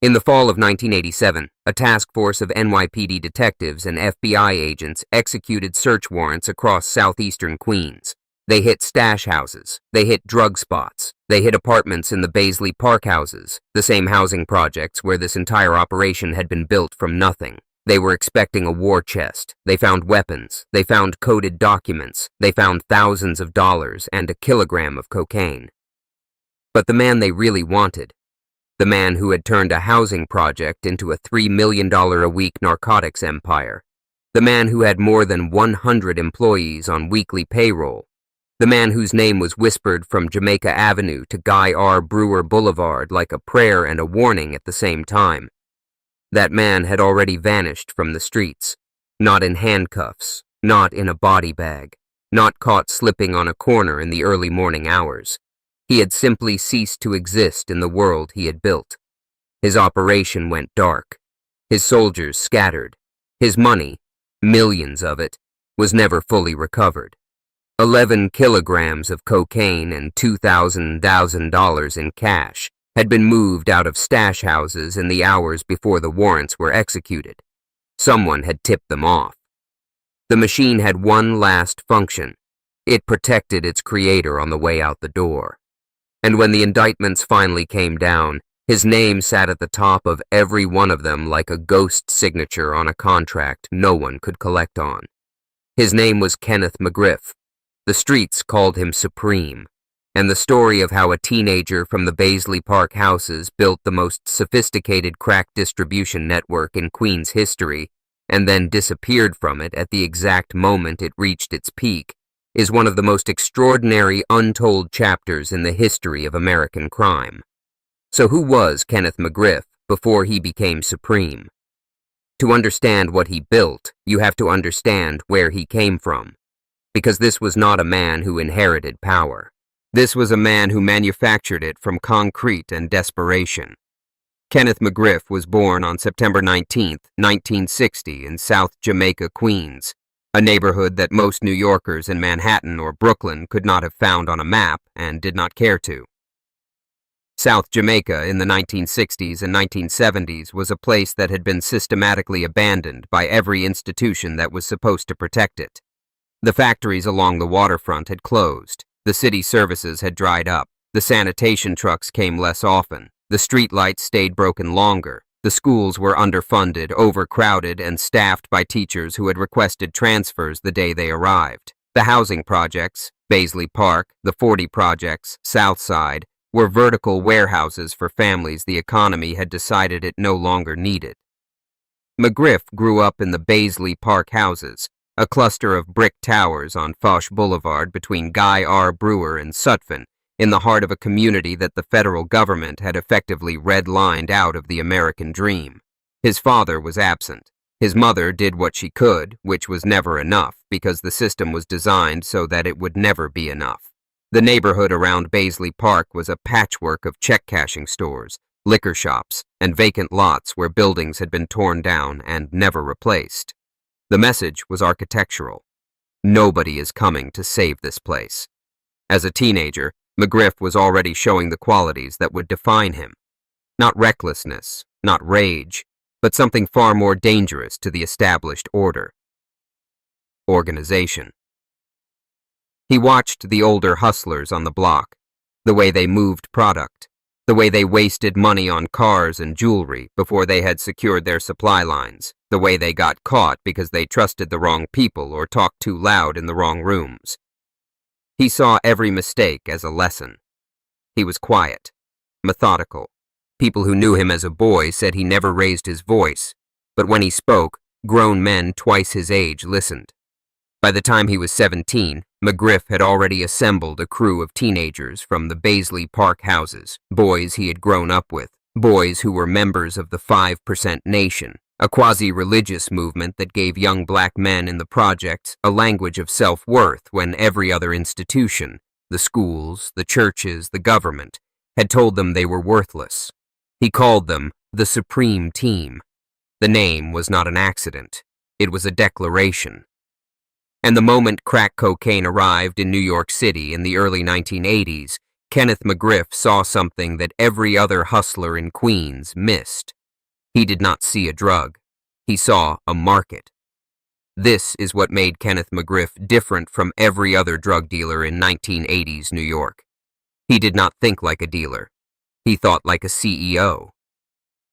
In the fall of 1987, a task force of NYPD detectives and FBI agents executed search warrants across southeastern Queens. They hit stash houses, they hit drug spots, they hit apartments in the Baisley Park Houses, the same housing projects where this entire operation had been built from nothing. They were expecting a war chest. They found weapons. They found coded documents. They found thousands of dollars and a kilogram of cocaine. But the man they really wanted, the man who had turned a housing project into a $3 million a week narcotics empire, the man who had more than 100 employees on weekly payroll, the man whose name was whispered from Jamaica Avenue to Guy R. Brewer Boulevard like a prayer and a warning at the same time. That man had already vanished from the streets, not in handcuffs, not in a body bag, not caught slipping on a corner in the early morning hours. He had simply ceased to exist in the world he had built. His operation went dark. His soldiers scattered. His money, millions of it, was never fully recovered. 11 kilograms of cocaine and $2,000 in cash had been moved out of stash houses in the hours before the warrants were executed. Someone had tipped them off. The machine had one last function. It protected its creator on the way out the door. And when the indictments finally came down, his name sat at the top of every one of them like a ghost signature on a contract no one could collect on. His name was Kenneth McGriff. The streets called him Supreme, and the story of how a teenager from the Baisley Park Houses built the most sophisticated crack distribution network in Queens history and then disappeared from it at the exact moment it reached its peak is one of the most extraordinary untold chapters in the history of American crime. So who was Kenneth McGriff before he became Supreme? To understand what he built, you have to understand where he came from. Because this was not a man who inherited power. This was a man who manufactured it from concrete and desperation. Kenneth McGriff was born on September 19, 1960 in South Jamaica, Queens, a neighborhood that most New Yorkers in Manhattan or Brooklyn could not have found on a map and did not care to. South Jamaica in the 1960s and 1970s was a place that had been systematically abandoned by every institution that was supposed to protect it. The factories along the waterfront had closed, the city services had dried up, the sanitation trucks came less often, the streetlights stayed broken longer, the schools were underfunded, overcrowded, and staffed by teachers who had requested transfers the day they arrived. The housing projects, Baisley Park, the 40 projects, Southside, were vertical warehouses for families the economy had decided it no longer needed. McGriff grew up in the Baisley Park Houses, a cluster of brick towers on Foch Boulevard between Guy R. Brewer and Sutphin, in the heart of a community that the federal government had effectively red-lined out of the American dream. His father was absent. His mother did what she could, which was never enough, because the system was designed so that it would never be enough. The neighborhood around Baisley Park was a patchwork of check-cashing stores, liquor shops, and vacant lots where buildings had been torn down and never replaced. The message was architectural. Nobody is coming to save this place. As a teenager, McGriff was already showing the qualities that would define him. Not recklessness, not rage, but something far more dangerous to the established order. Organization. He watched the older hustlers on the block, the way they moved product, the way they wasted money on cars and jewelry before they had secured their supply lines, the way they got caught because they trusted the wrong people or talked too loud in the wrong rooms. He saw every mistake as a lesson. He was quiet, methodical. People who knew him as a boy said he never raised his voice, but when he spoke, grown men twice his age listened. By the time he was 17, McGriff had already assembled a crew of teenagers from the Baisley Park Houses, boys he had grown up with, boys who were members of the 5% Nation, a quasi-religious movement that gave young black men in the projects a language of self-worth when every other institution, the schools, the churches, the government, had told them they were worthless. He called them the Supreme Team. The name was not an accident. It was a declaration. And the moment crack cocaine arrived in New York City in the early 1980s, Kenneth McGriff saw something that every other hustler in Queens missed. He did not see a drug. He saw a market. This is what made Kenneth McGriff different from every other drug dealer in 1980s New York. He did not think like a dealer. He thought like a CEO.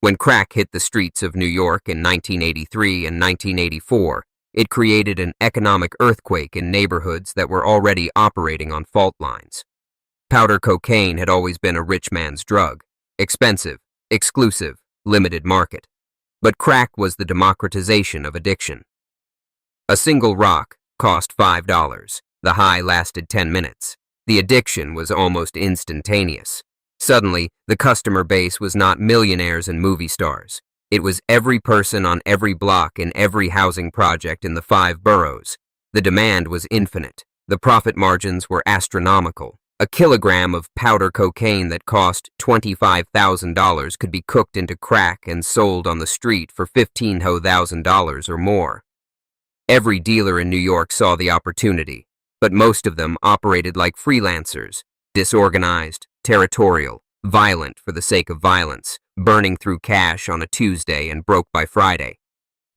When crack hit the streets of New York in 1983 and 1984, it created an economic earthquake in neighborhoods that were already operating on fault lines. Powder cocaine had always been a rich man's drug, expensive, exclusive, limited market. But crack was the democratization of addiction. A single rock cost $5. The high lasted 10 minutes. The addiction was almost instantaneous. Suddenly, the customer base was not millionaires and movie stars. It was every person on every block in every housing project in the 5 boroughs. The demand was infinite. The profit margins were astronomical. A kilogram of powder cocaine that cost $25,000 could be cooked into crack and sold on the street for $15,000 or more. Every dealer in New York saw the opportunity, but most of them operated like freelancers, disorganized, territorial, violent for the sake of violence, burning through cash on a Tuesday and broke by Friday.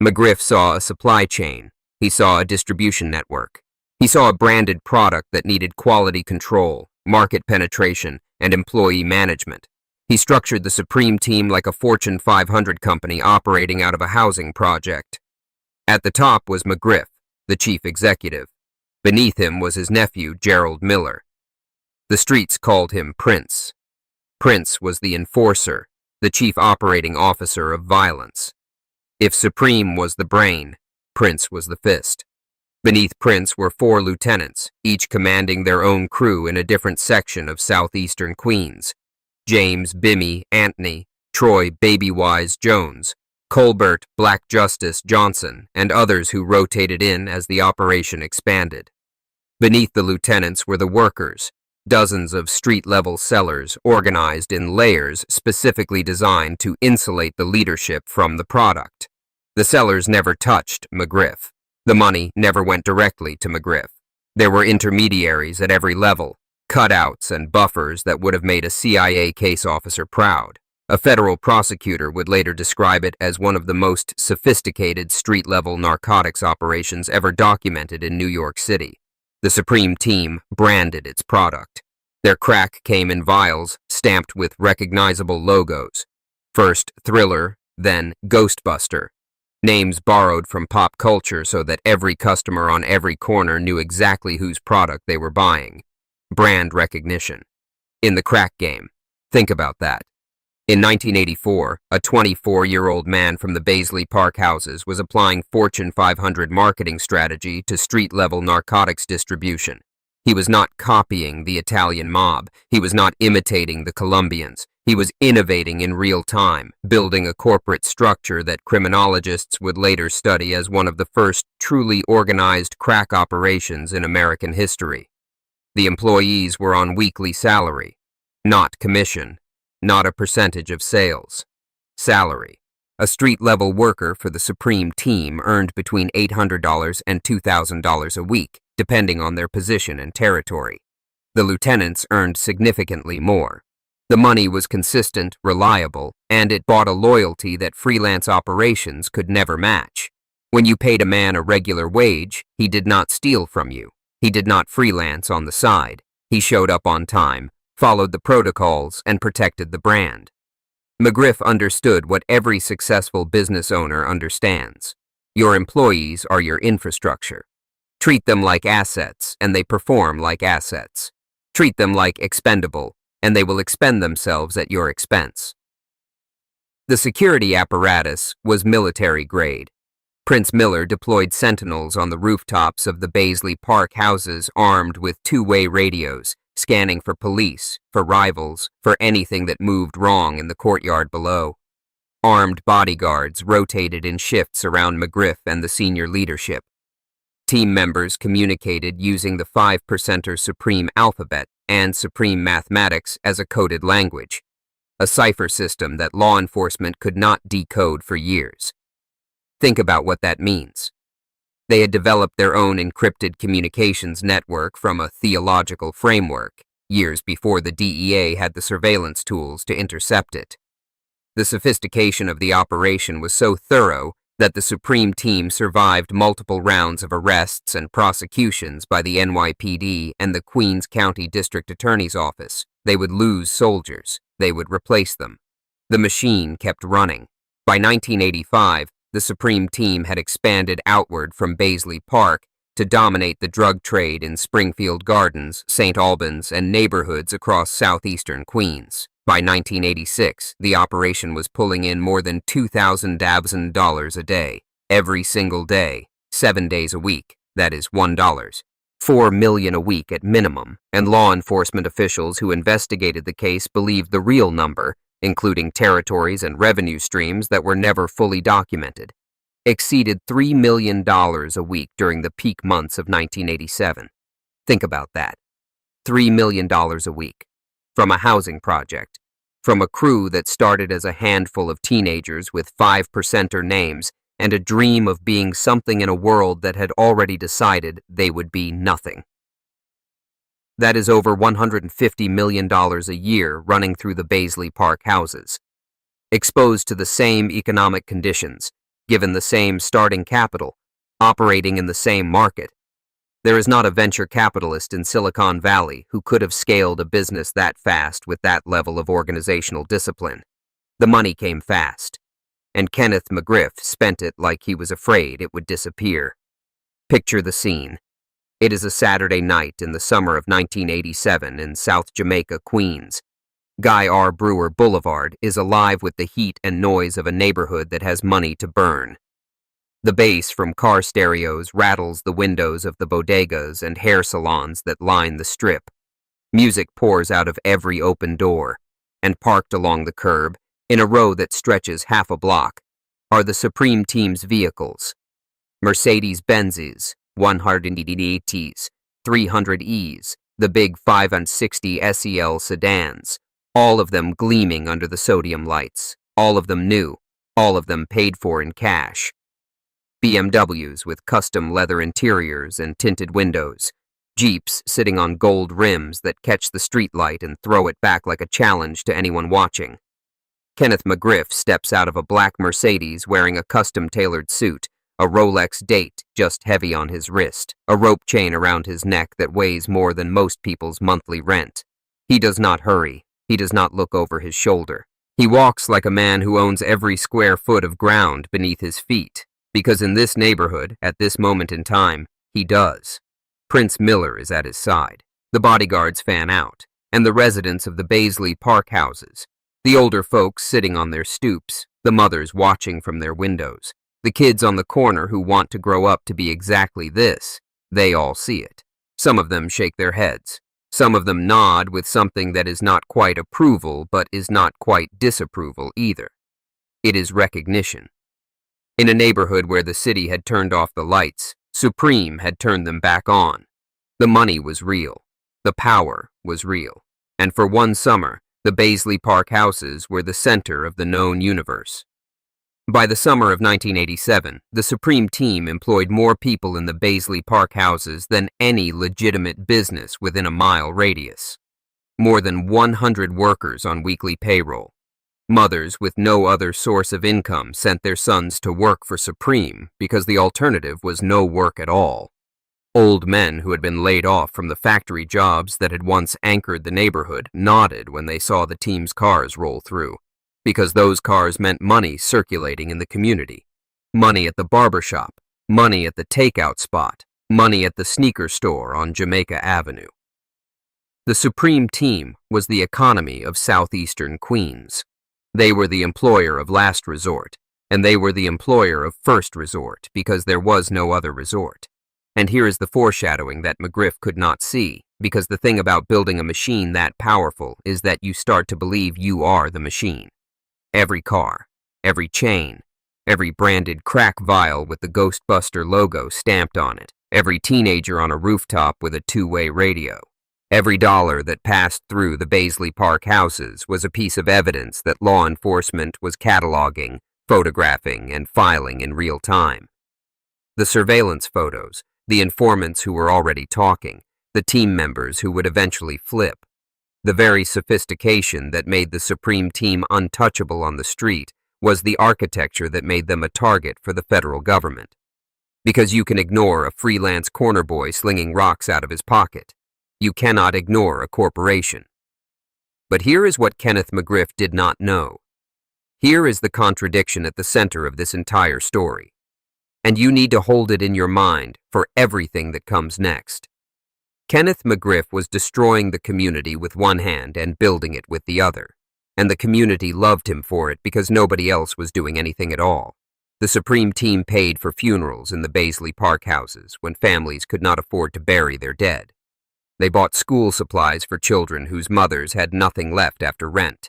McGriff saw a supply chain. He saw a distribution network. He saw a branded product that needed quality control, market penetration, and employee management. He structured the Supreme team like a Fortune 500 company operating out of a housing project. At the top was McGriff, the chief executive. Beneath him was his nephew, Gerald Miller. The streets called him Prince. Prince was the enforcer, the chief operating officer of violence. If Supreme was the brain, Prince was the fist. Beneath Prince were 4 lieutenants, each commanding their own crew in a different section of southeastern Queens. James Bimmy Antony, Troy Babywise Jones, Colbert Black Justice Johnson, and others who rotated in as the operation expanded. Beneath the lieutenants were the workers, dozens of street-level sellers organized in layers specifically designed to insulate the leadership from the product. The sellers never touched McGriff. The money never went directly to McGriff. There were intermediaries at every level, cutouts and buffers that would have made a CIA case officer proud. A federal prosecutor would later describe it as one of the most sophisticated street-level narcotics operations ever documented in New York City. The Supreme team branded its product. Their crack came in vials stamped with recognizable logos. First Thriller, then Ghostbuster. Names borrowed from pop culture so that every customer on every corner knew exactly whose product they were buying. Brand recognition. In the crack game. Think about that. In 1984, a 24-year-old man from the Baisley Park Houses was applying Fortune 500 marketing strategy to street-level narcotics distribution. He was not copying the Italian mob. He was not imitating the Colombians. He was innovating in real time, building a corporate structure that criminologists would later study as one of the first truly organized crack operations in American history. The employees were on weekly salary, not commission. Not a percentage of sales. Salary. A street-level worker for the Supreme team earned between $800 and $2,000 a week, depending on their position and territory. The lieutenants earned significantly more. The money was consistent, reliable, and it bought a loyalty that freelance operations could never match. When you paid a man a regular wage, he did not steal from you. He did not freelance on the side. He showed up on time, followed the protocols, and protected the brand. McGriff understood what every successful business owner understands. Your employees are your infrastructure. Treat them like assets, and they perform like assets. Treat them like expendable, and they will expend themselves at your expense. The security apparatus was military grade. Prince Miller deployed sentinels on the rooftops of the Baisley Park Houses armed with 2-way radios, scanning for police, for rivals, for anything that moved wrong in the courtyard below. Armed bodyguards rotated in shifts around McGriff and the senior leadership. Team members communicated using the 5%er Supreme alphabet and Supreme mathematics as a coded language, a cipher system that law enforcement could not decode for years. Think about what that means. They had developed their own encrypted communications network from a theological framework, years before the DEA had the surveillance tools to intercept it. The sophistication of the operation was so thorough that the Supreme Team survived multiple rounds of arrests and prosecutions by the NYPD and the Queens County District Attorney's Office. They would lose soldiers. They would replace them. The machine kept running. By 1985, the Supreme Team had expanded outward from Baisley Park to dominate the drug trade in Springfield Gardens, St. Albans, and neighborhoods across southeastern Queens. By 1986, the operation was pulling in more than $2,000 a day, every single day, 7 days a week, that is $1. $4 million a week at minimum, and law enforcement officials who investigated the case believed the real number, including territories and revenue streams that were never fully documented, exceeded $3 million a week during the peak months of 1987. Think about that. $3 million a week. From a housing project. From a crew that started as a handful of teenagers with 5%er names and a dream of being something in a world that had already decided they would be nothing. That is over $150 million a year running through the Baisley Park Houses. Exposed to the same economic conditions, given the same starting capital, operating in the same market. There is not a venture capitalist in Silicon Valley who could have scaled a business that fast with that level of organizational discipline. The money came fast, and Kenneth McGriff spent it like he was afraid it would disappear. Picture the scene. It is a Saturday night in the summer of 1987 in South Jamaica, Queens. Guy R. Brewer Boulevard is alive with the heat and noise of a neighborhood that has money to burn. The bass from car stereos rattles the windows of the bodegas and hair salons that line the strip. Music pours out of every open door, and parked along the curb, in a row that stretches half a block, are the Supreme Team's vehicles. Mercedes-Benzes, 180s, 300Es, the big 560 SEL sedans, all of them gleaming under the sodium lights, all of them new, all of them paid for in cash. BMWs with custom leather interiors and tinted windows, Jeeps sitting on gold rims that catch the streetlight and throw it back like a challenge to anyone watching. Kenneth McGriff steps out of a black Mercedes wearing a custom-tailored suit, a Rolex date just heavy on his wrist, a rope chain around his neck that weighs more than most people's monthly rent. He does not hurry. He does not look over his shoulder. He walks like a man who owns every square foot of ground beneath his feet. Because in this neighborhood, at this moment in time, he does. Prince Miller is at his side. The bodyguards fan out, and the residents of the Baisley Park Houses, the older folks sitting on their stoops, the mothers watching from their windows, the kids on the corner who want to grow up to be exactly this, they all see it. Some of them shake their heads. Some of them nod with something that is not quite approval, but is not quite disapproval either. It is recognition. In a neighborhood where the city had turned off the lights, Supreme had turned them back on. The money was real. The power was real. And for one summer, the Baisley Park Houses were the center of the known universe. By the summer of 1987, the Supreme Team employed more people in the Baisley Park Houses than any legitimate business within a mile radius. More than 100 workers on weekly payroll. Mothers with no other source of income sent their sons to work for Supreme because the alternative was no work at all. Old men who had been laid off from the factory jobs that had once anchored the neighborhood nodded when they saw the team's cars roll through, because those cars meant money circulating in the community. Money at the barbershop, money at the takeout spot, money at the sneaker store on Jamaica Avenue. The Supreme Team was the economy of southeastern Queens. They were the employer of last resort, and they were the employer of first resort because there was no other resort. And here is the foreshadowing that McGriff could not see, because the thing about building a machine that powerful is that you start to believe you are the machine. Every car, every chain, every branded crack vial with the Ghostbuster logo stamped on it, every teenager on a rooftop with a two-way radio. Every dollar that passed through the Baisley Park Houses was a piece of evidence that law enforcement was cataloging, photographing, and filing in real time. The surveillance photos, the informants who were already talking, the team members who would eventually flip, The very sophistication that made the Supreme Team untouchable on the street was the architecture that made them a target for the federal government. Because you can ignore a freelance corner boy slinging rocks out of his pocket. You cannot ignore a corporation. But here is what Kenneth McGriff did not know. Here is the contradiction at the center of this entire story. And you need to hold it in your mind for everything that comes next. Kenneth McGriff was destroying the community with one hand and building it with the other. And the community loved him for it because nobody else was doing anything at all. The Supreme Team paid for funerals in the Baisley Park Houses when families could not afford to bury their dead. They bought school supplies for children whose mothers had nothing left after rent.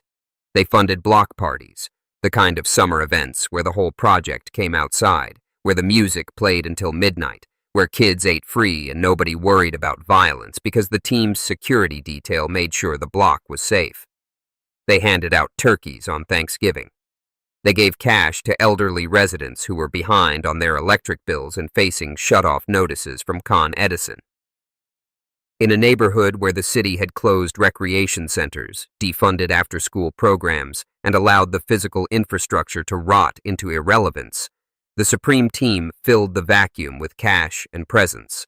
They funded block parties, the kind of summer events where the whole project came outside, where the music played until midnight, where kids ate free and nobody worried about violence because the team's security detail made sure the block was safe. They handed out turkeys on Thanksgiving. They gave cash to elderly residents who were behind on their electric bills and facing shut-off notices from Con Edison. In a neighborhood where the city had closed recreation centers, defunded after-school programs, and allowed the physical infrastructure to rot into irrelevance, the Supreme Team filled the vacuum with cash and presence.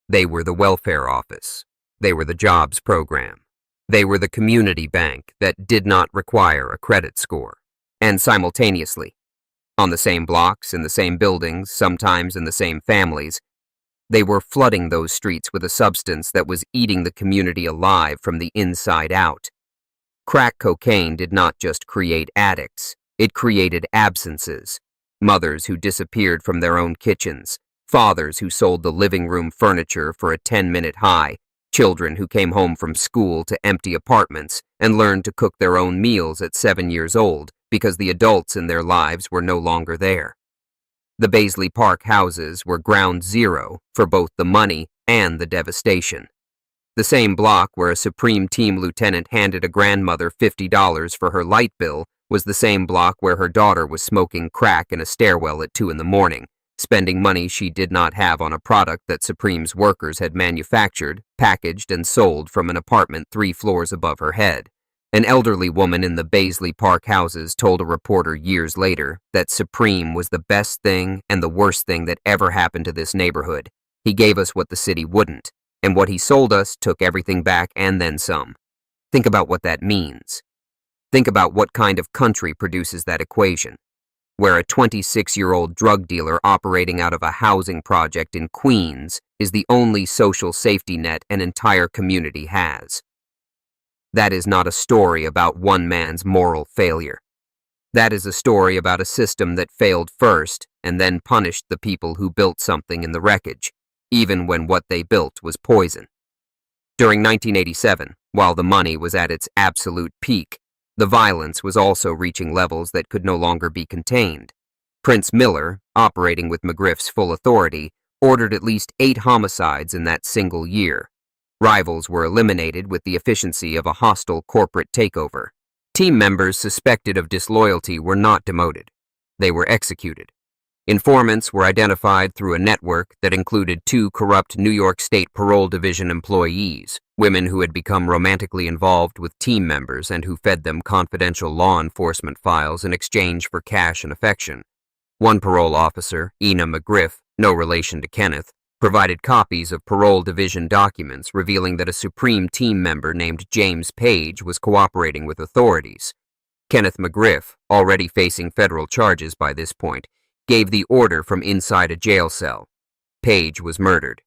They were the welfare office. They were the jobs program. They were the community bank that did not require a credit score. And simultaneously, on the same blocks, in the same buildings, sometimes in the same families, they were flooding those streets with a substance that was eating the community alive from the inside out. Crack cocaine did not just create addicts, it created absences. Mothers who disappeared from their own kitchens, fathers who sold the living room furniture for a 10-minute high, children who came home from school to empty apartments and learned to cook their own meals at 7 years old because the adults in their lives were no longer there. The Baisley Park Houses were ground zero for both the money and the devastation. The same block where a Supreme Team lieutenant handed a grandmother $50 for her light bill was the same block where her daughter was smoking crack in a stairwell at 2 in the morning, spending money she did not have on a product that Supreme's workers had manufactured, packaged, and sold from an apartment 3 floors above her head. An elderly woman in the Baisley Park Houses told a reporter years later that Supreme was the best thing and the worst thing that ever happened to this neighborhood. He gave us what the city wouldn't, and what he sold us took everything back and then some. Think about what that means. Think about what kind of country produces that equation, where a 26-year-old drug dealer operating out of a housing project in Queens is the only social safety net an entire community has. That is not a story about one man's moral failure. That is a story about a system that failed first and then punished the people who built something in the wreckage, even when what they built was poison. During 1987, while the money was at its absolute peak, the violence was also reaching levels that could no longer be contained. Prince Miller, operating with McGriff's full authority, ordered at least 8 homicides in that single year. Rivals were eliminated with the efficiency of a hostile corporate takeover. Team members suspected of disloyalty were not demoted. They were executed. Informants were identified through a network that included 2 corrupt New York State Parole Division employees, women who had become romantically involved with team members and who fed them confidential law enforcement files in exchange for cash and affection. One parole officer, Ina McGriff, no relation to Kenneth, provided copies of parole division documents revealing that a Supreme Team member named James Page was cooperating with authorities. Kenneth McGriff, already facing federal charges by this point, gave the order from inside a jail cell. Page was murdered.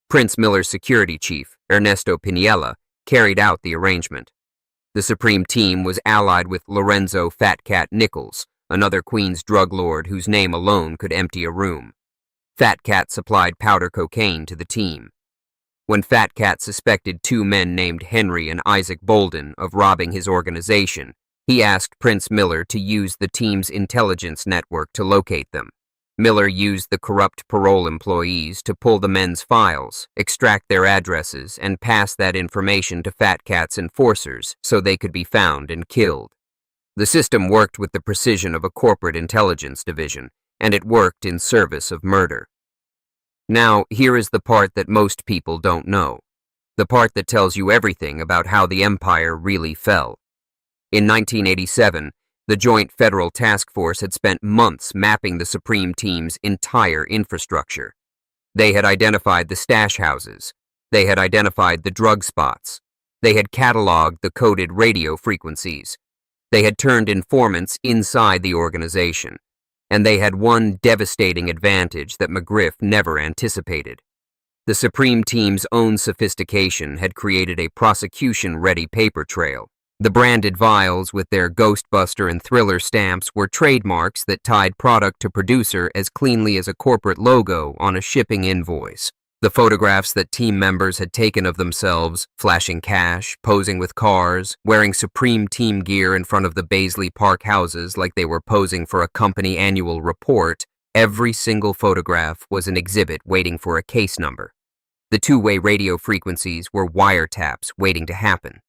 Prince Miller's security chief, Ernesto Piniella, carried out the arrangement. The Supreme Team was allied with Lorenzo Fat Cat Nichols, another Queens drug lord whose name alone could empty a room. Fat Cat supplied powder cocaine to the team. When Fat Cat suspected 2 men named Henry and Isaac Bolden of robbing his organization, he asked Prince Miller to use the team's intelligence network to locate them. Miller used the corrupt parole employees to pull the men's files, extract their addresses, and pass that information to Fat Cat's enforcers so they could be found and killed. The system worked with the precision of a corporate intelligence division, and it worked in service of murder. Now, here is the part that most people don't know. the part that tells you everything about how the empire really fell. In 1987, the Joint Federal Task Force had spent months mapping the Supreme Team's entire infrastructure. They had identified the stash houses. They had identified the drug spots. They had cataloged the coded radio frequencies. They had turned informants inside the organization. And they had one devastating advantage that McGriff never anticipated. The Supreme Team's own sophistication had created a prosecution-ready paper trail. The branded vials with their Ghostbuster and Thriller stamps were trademarks that tied product to producer as cleanly as a corporate logo on a shipping invoice. The photographs that team members had taken of themselves, flashing cash, posing with cars, wearing Supreme Team gear in front of the Baisley Park Houses like they were posing for a company annual report, every single photograph was an exhibit waiting for a case number. The two-way radio frequencies were wiretaps waiting to happen.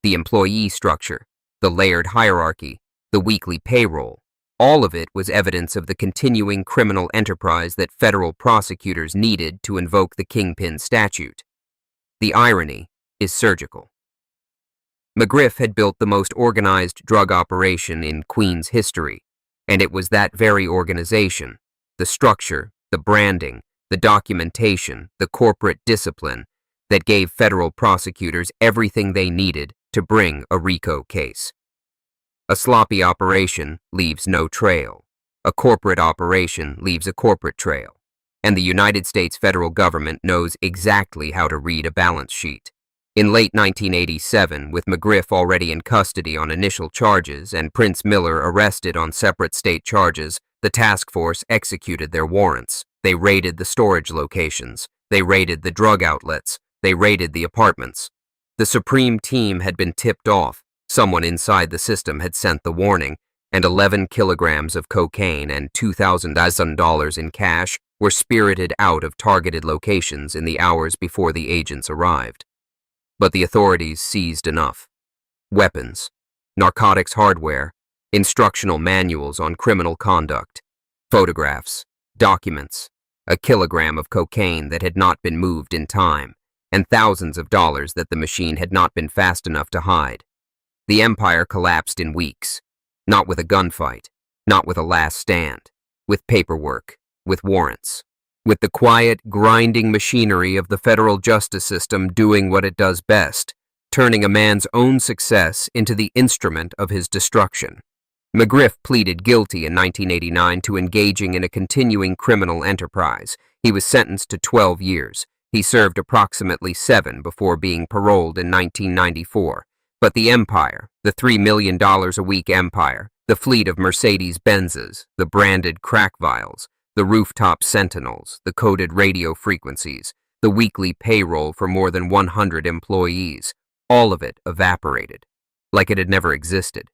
The employee structure, the layered hierarchy, the weekly payroll, all of it was evidence of the continuing criminal enterprise that federal prosecutors needed to invoke the Kingpin statute. The irony is surgical. McGriff had built the most organized drug operation in Queens history, and it was that very organization, the structure, the branding, the documentation, the corporate discipline, that gave federal prosecutors everything they needed to bring a RICO case. A sloppy operation leaves no trail. A corporate operation leaves a corporate trail. And the United States federal government knows exactly how to read a balance sheet. In late 1987, with McGriff already in custody on initial charges and Prince Miller arrested on separate state charges, the task force executed their warrants. They raided the storage locations. They raided the drug outlets. They raided the apartments. The Supreme Team had been tipped off. Someone inside the system had sent the warning, and 11 kilograms of cocaine and $2,000 in cash were spirited out of targeted locations in the hours before the agents arrived. But the authorities seized enough. Weapons, narcotics hardware, instructional manuals on criminal conduct, photographs, documents, a kilogram of cocaine that had not been moved in time, and thousands of dollars that the machine had not been fast enough to hide. The empire collapsed in weeks, not with a gunfight, not with a last stand, with paperwork, with warrants, with the quiet, grinding machinery of the federal justice system doing what it does best, turning a man's own success into the instrument of his destruction. McGriff pleaded guilty in 1989 to engaging in a continuing criminal enterprise. He was sentenced to 12 years. He served approximately 7 before being paroled in 1994. But the empire, the $3 million a week empire, the fleet of Mercedes-Benzes, the branded crack vials, the rooftop sentinels, the coded radio frequencies, the weekly payroll for more than 100 employees, all of it evaporated, like it had never existed,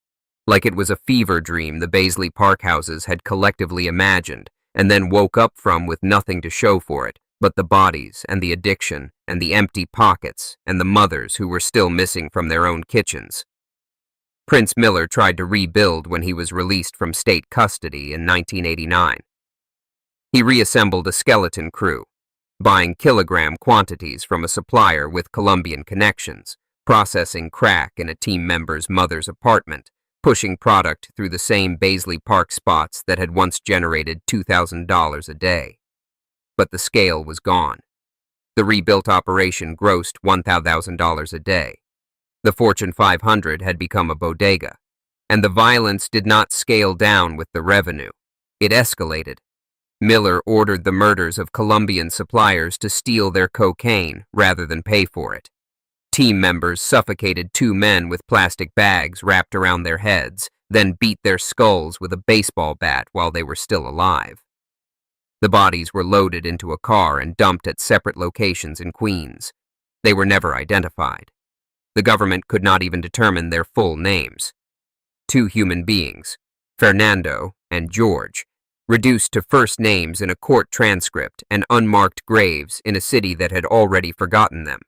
like it was a fever dream the Baisley Park Houses had collectively imagined and then woke up from with nothing to show for it, but the bodies and the addiction and the empty pockets and the mothers who were still missing from their own kitchens. Prince Miller tried to rebuild when he was released from state custody in 1989. He reassembled a skeleton crew, buying kilogram quantities from a supplier with Colombian connections, processing crack in a team member's mother's apartment, pushing product through the same Baisley Park spots that had once generated $2,000 a day. But the scale was gone. The rebuilt operation grossed $1,000 a day. The Fortune 500 had become a bodega, and the violence did not scale down with the revenue. It escalated. Miller ordered the murders of Colombian suppliers to steal their cocaine rather than pay for it. Team members suffocated 2 men with plastic bags wrapped around their heads, then beat their skulls with a baseball bat while they were still alive. The bodies were loaded into a car and dumped at separate locations in Queens. They were never identified. The government could not even determine their full names. 2 human beings, Fernando and George, reduced to first names in a court transcript and unmarked graves in a city that had already forgotten them.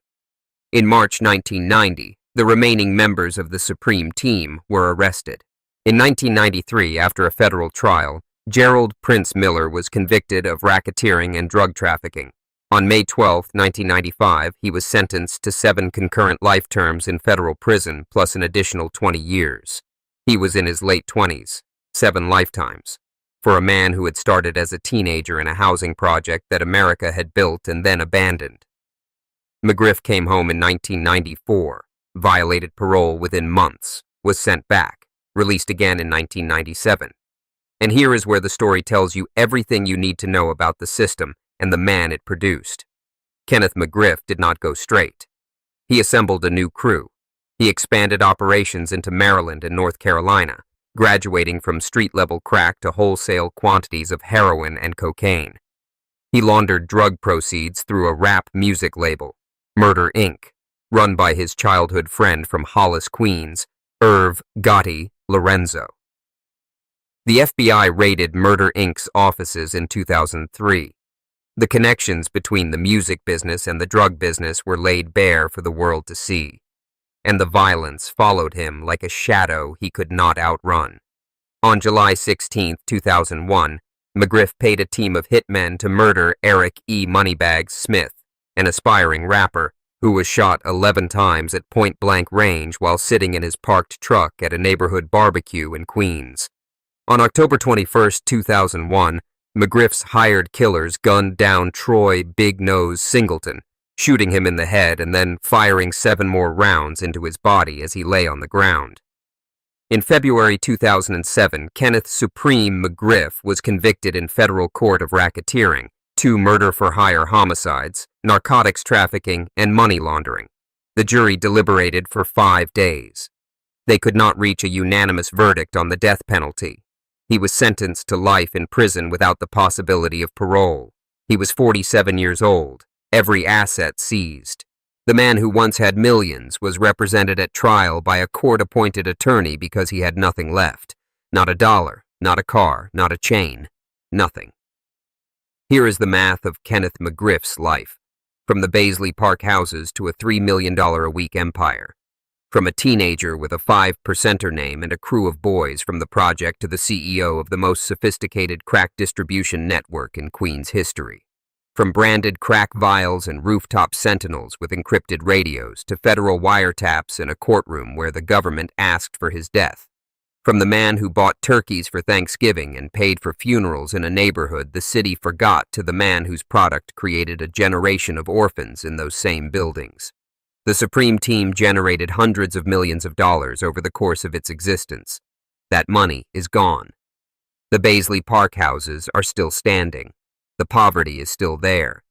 In March 1990, the remaining members of the Supreme Team were arrested. In 1993, after a federal trial, Gerald Prince Miller was convicted of racketeering and drug trafficking. On May 12, 1995, he was sentenced to 7 concurrent life terms in federal prison plus an additional 20 years. He was in his late 20s, 7 lifetimes, for a man who had started as a teenager in a housing project that America had built and then abandoned. McGriff came home in 1994, violated parole within months, was sent back, released again in 1997. And here is where the story tells you everything you need to know about the system and the man it produced. Kenneth McGriff did not go straight. He assembled a new crew. He expanded operations into Maryland and North Carolina, graduating from street-level crack to wholesale quantities of heroin and cocaine. He laundered drug proceeds through a rap music label, Murder Inc., run by his childhood friend from Hollis, Queens, Irv Gotti Lorenzo. The FBI raided Murder Inc.'s offices in 2003. The connections between the music business and the drug business were laid bare for the world to see, and the violence followed him like a shadow he could not outrun. On July 16, 2001, McGriff paid a team of hitmen to murder Eric E. Moneybags Smith, an aspiring rapper who was shot 11 times at point-blank range while sitting in his parked truck at a neighborhood barbecue in Queens. On October 21, 2001, McGriff's hired killers gunned down Troy Big Nose Singleton, shooting him in the head and then firing 7 more rounds into his body as he lay on the ground. In February 2007, Kenneth Supreme McGriff was convicted in federal court of racketeering, 2 murder-for-hire homicides, narcotics trafficking, and money laundering. The jury deliberated for 5 days. They could not reach a unanimous verdict on the death penalty. He was sentenced to life in prison without the possibility of parole. He was 47 years old, every asset seized. The man who once had millions was represented at trial by a court-appointed attorney because he had nothing left. Not a dollar, not a car, not a chain, nothing. Here is the math of Kenneth McGriff's life, from the Baisley Park Houses to a $3 million a week empire. From a teenager with a 5%er name and a crew of boys from the project to the CEO of the most sophisticated crack distribution network in Queens history. From branded crack vials and rooftop sentinels with encrypted radios to federal wiretaps in a courtroom where the government asked for his death. From the man who bought turkeys for Thanksgiving and paid for funerals in a neighborhood the city forgot to the man whose product created a generation of orphans in those same buildings. The Supreme Team generated hundreds of millions of dollars over the course of its existence. That money is gone. The Baisley Park Houses are still standing. The poverty is still there.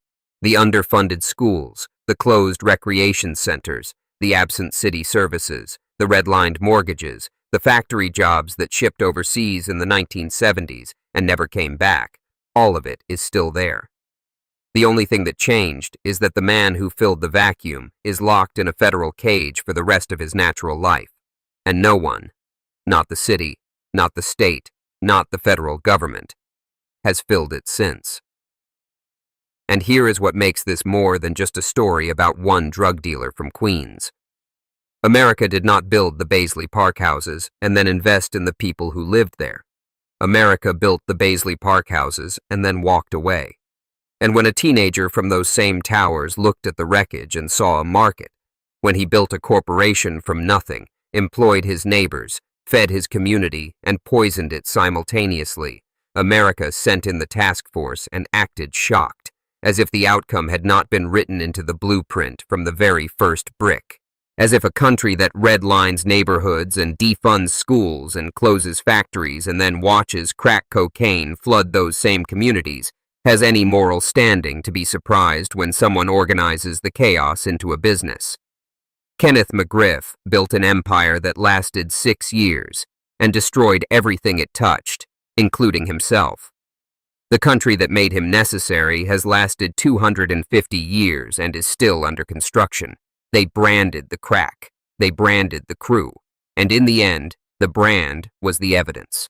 The underfunded schools, the closed recreation centers, the absent city services, the redlined mortgages, the factory jobs that shipped overseas in the 1970s and never came back, all of it is still there. The only thing that changed is that the man who filled the vacuum is locked in a federal cage for the rest of his natural life, and no one, not the city, not the state, not the federal government, has filled it since. And here is what makes this more than just a story about one drug dealer from Queens. America did not build the Baisley Park Houses and then invest in the people who lived there. America built the Baisley Park Houses and then walked away. And when a teenager from those same towers looked at the wreckage and saw a market, when he built a corporation from nothing, employed his neighbors, fed his community, and poisoned it simultaneously, America sent in the task force and acted shocked, as if the outcome had not been written into the blueprint from the very first brick. As if a country that redlines neighborhoods and defunds schools and closes factories and then watches crack cocaine flood those same communities has any moral standing to be surprised when someone organizes the chaos into a business. Kenneth McGriff built an empire that lasted 6 years and destroyed everything it touched, including himself. The country that made him necessary has lasted 250 years and is still under construction. They branded the crack, they branded the crew, and in the end, the brand was the evidence.